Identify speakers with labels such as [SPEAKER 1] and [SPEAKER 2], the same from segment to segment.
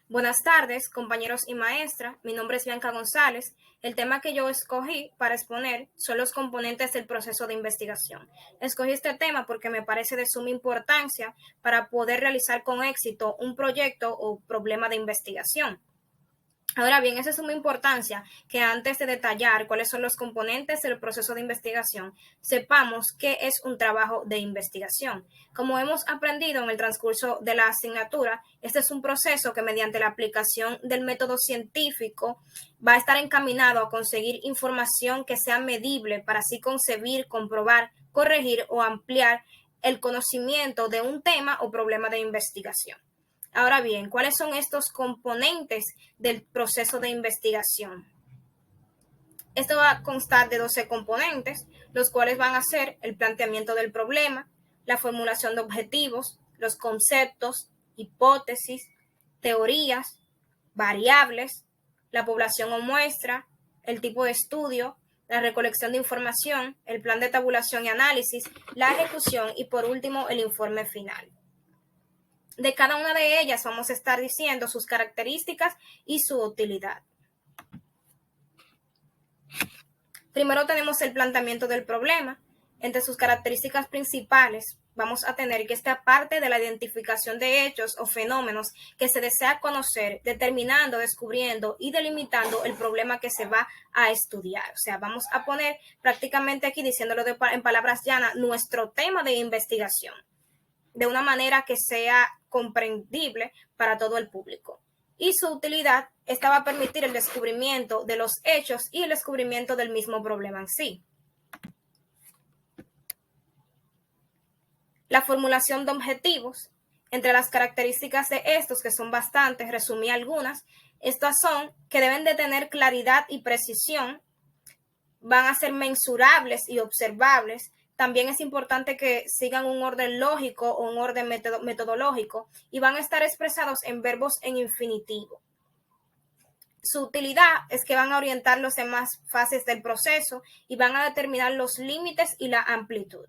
[SPEAKER 1] Buenas tardes, compañeros y maestra. Mi nombre es Bianca González. El tema que yo escogí para exponer son los componentes del proceso de investigación. Escogí este tema porque me parece de suma importancia para poder realizar con éxito un proyecto o problema de investigación. Ahora bien, es de suma importancia que antes de detallar cuáles son los componentes del proceso de investigación, sepamos qué es un trabajo de investigación. Como hemos aprendido en el transcurso de la asignatura, este es un proceso que mediante la aplicación del método científico va a estar encaminado a conseguir información que sea medible para así concebir, comprobar, corregir o ampliar el conocimiento de un tema o problema de investigación. Ahora bien, ¿cuáles son estos componentes del proceso de investigación? Esto va a constar de 12 componentes, los cuales van a ser el planteamiento del problema, la formulación de objetivos, los conceptos, hipótesis, teorías, variables, la población o muestra, el tipo de estudio, la recolección de información, el plan de tabulación y análisis, la ejecución y por último el informe final. De cada una de ellas vamos a estar diciendo sus características y su utilidad. Primero tenemos el planteamiento del problema. Entre sus características principales vamos a tener que esta parte de la identificación de hechos o fenómenos que se desea conocer, determinando, descubriendo y delimitando el problema que se va a estudiar. O sea, vamos a poner prácticamente aquí, diciéndolo en palabras llanas, nuestro tema de investigación, de una manera que sea comprendible para todo el público. Y su utilidad, esta va a permitir el descubrimiento de los hechos y el descubrimiento del mismo problema en sí. La formulación de objetivos. Entre las características de estos, que son bastantes, resumí algunas. Estas son que deben de tener claridad y precisión, van a ser mensurables y observables. También es importante que sigan un orden lógico o un orden metodológico y van a estar expresados en verbos en infinitivo. Su utilidad es que van a orientar las demás fases del proceso y van a determinar los límites y la amplitud.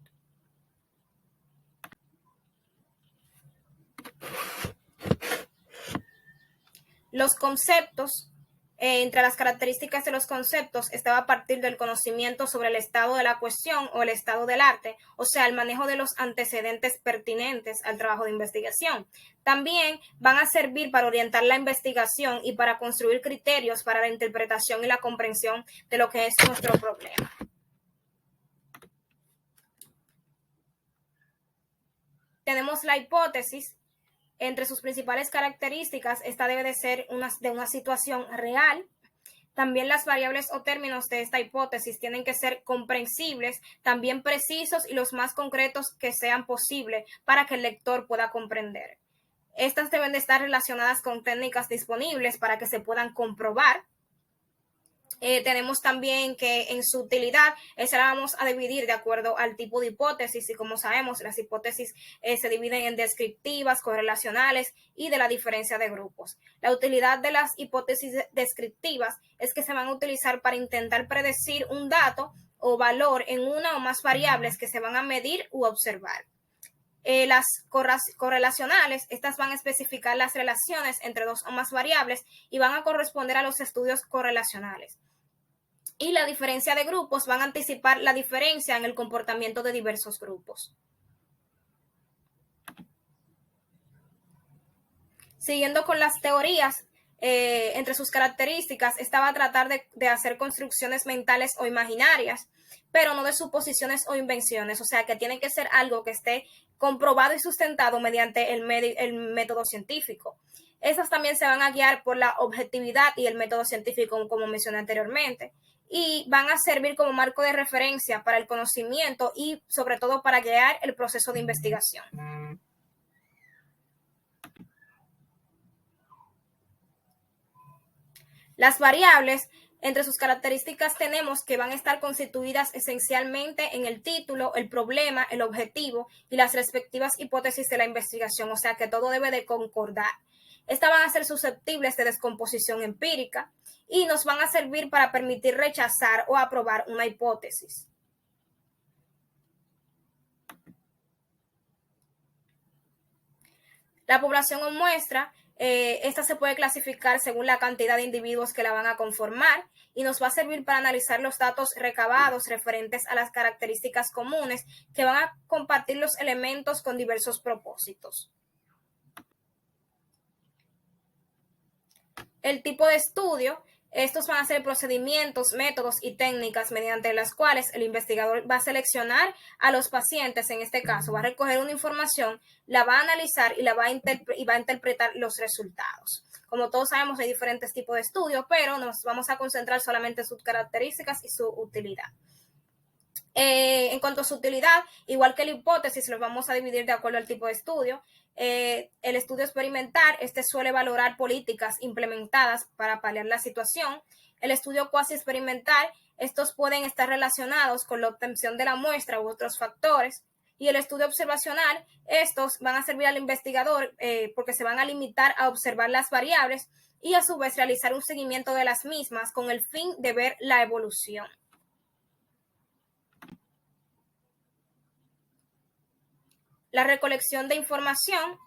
[SPEAKER 1] Los conceptos. Entre las características de los conceptos estaba a partir del conocimiento sobre el estado de la cuestión o el estado del arte, o sea, el manejo de los antecedentes pertinentes al trabajo de investigación. También van a servir para orientar la investigación y para construir criterios para la interpretación y la comprensión de lo que es nuestro problema. Tenemos la hipótesis. Entre sus principales características, esta debe de ser de una situación real. También las variables o términos de esta hipótesis tienen que ser comprensibles, también precisos y los más concretos que sean posible para que el lector pueda comprender. Estas deben de estar relacionadas con técnicas disponibles para que se puedan comprobar. Tenemos también que en su utilidad, esa la vamos a dividir de acuerdo al tipo de hipótesis y como sabemos, las hipótesis se dividen en descriptivas, correlacionales y de la diferencia de grupos. La utilidad de las hipótesis descriptivas es que se van a utilizar para intentar predecir un dato o valor en una o más variables que se van a medir u observar. Las correlacionales, estas van a especificar las relaciones entre dos o más variables y van a corresponder a los estudios correlacionales. Y la diferencia de grupos van a anticipar la diferencia en el comportamiento de diversos grupos. Siguiendo con las teorías, entre sus características estaba tratar de hacer construcciones mentales o imaginarias, pero no de suposiciones o invenciones, o sea que tiene que ser algo que esté comprobado y sustentado mediante el método científico. Estas también se van a guiar por la objetividad y el método científico, como mencioné anteriormente, y van a servir como marco de referencia para el conocimiento y sobre todo para guiar el proceso de investigación. Las variables, entre sus características tenemos que van a estar constituidas esencialmente en el título, el problema, el objetivo y las respectivas hipótesis de la investigación, o sea que todo debe de concordar. Estas van a ser susceptibles de descomposición empírica y nos van a servir para permitir rechazar o aprobar una hipótesis. La población o muestra Esta se puede clasificar según la cantidad de individuos que la van a conformar y nos va a servir para analizar los datos recabados referentes a las características comunes que van a compartir los elementos con diversos propósitos. El tipo de estudio, estos van a ser procedimientos, métodos y técnicas mediante las cuales el investigador va a seleccionar a los pacientes, en este caso, va a recoger una información, la va a analizar y va a interpretar los resultados. Como todos sabemos, hay diferentes tipos de estudios, pero nos vamos a concentrar solamente en sus características y su utilidad. En cuanto a su utilidad, igual que la hipótesis, los vamos a dividir de acuerdo al tipo de estudio. El estudio experimental, suele valorar políticas implementadas para paliar la situación. El estudio cuasi experimental, estos pueden estar relacionados con la obtención de la muestra u otros factores. Y el estudio observacional, estos van a servir al investigador porque se van a limitar a observar las variables y a su vez realizar un seguimiento de las mismas con el fin de ver la evolución. La recolección de información,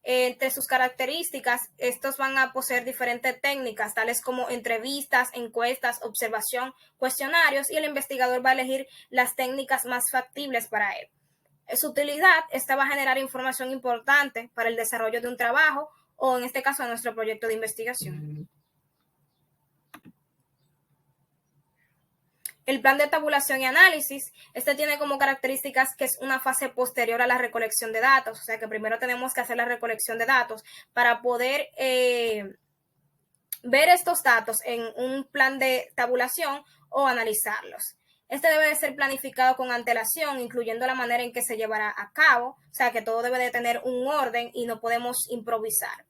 [SPEAKER 1] entre sus características, estos van a poseer diferentes técnicas, tales como entrevistas, encuestas, observación, cuestionarios, y el investigador va a elegir las técnicas más factibles para él. Su utilidad, esta va a generar información importante para el desarrollo de un trabajo o, en este caso, de nuestro proyecto de investigación. El plan de tabulación y análisis, tiene como características que es una fase posterior a la recolección de datos, o sea que primero tenemos que hacer la recolección de datos para poder ver estos datos en un plan de tabulación o analizarlos. Debe de ser planificado con antelación, incluyendo la manera en que se llevará a cabo, o sea que todo debe de tener un orden y no podemos improvisar.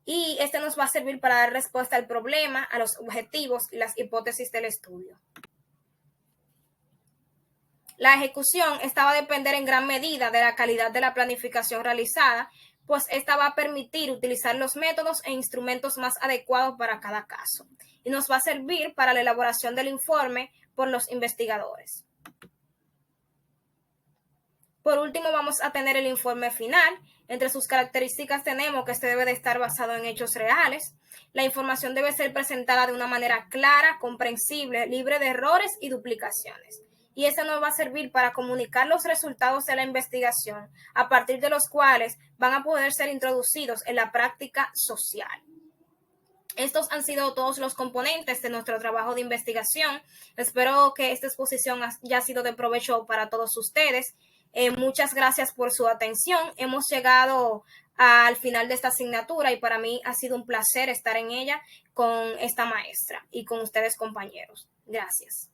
[SPEAKER 1] Y nos va a servir para dar respuesta al problema, a los objetivos y las hipótesis del estudio. La ejecución, va a depender en gran medida de la calidad de la planificación realizada, pues esta va a permitir utilizar los métodos e instrumentos más adecuados para cada caso y nos va a servir para la elaboración del informe por los investigadores. Por último, vamos a tener el informe final. Entre sus características tenemos que debe de estar basado en hechos reales. La información debe ser presentada de una manera clara, comprensible, libre de errores y duplicaciones. Y nos va a servir para comunicar los resultados de la investigación, a partir de los cuales van a poder ser introducidos en la práctica social. Estos han sido todos los componentes de nuestro trabajo de investigación. Espero que esta exposición haya sido de provecho para todos ustedes. Muchas gracias por su atención. Hemos llegado al final de esta asignatura y para mí ha sido un placer estar en ella con esta maestra y con ustedes, compañeros. Gracias.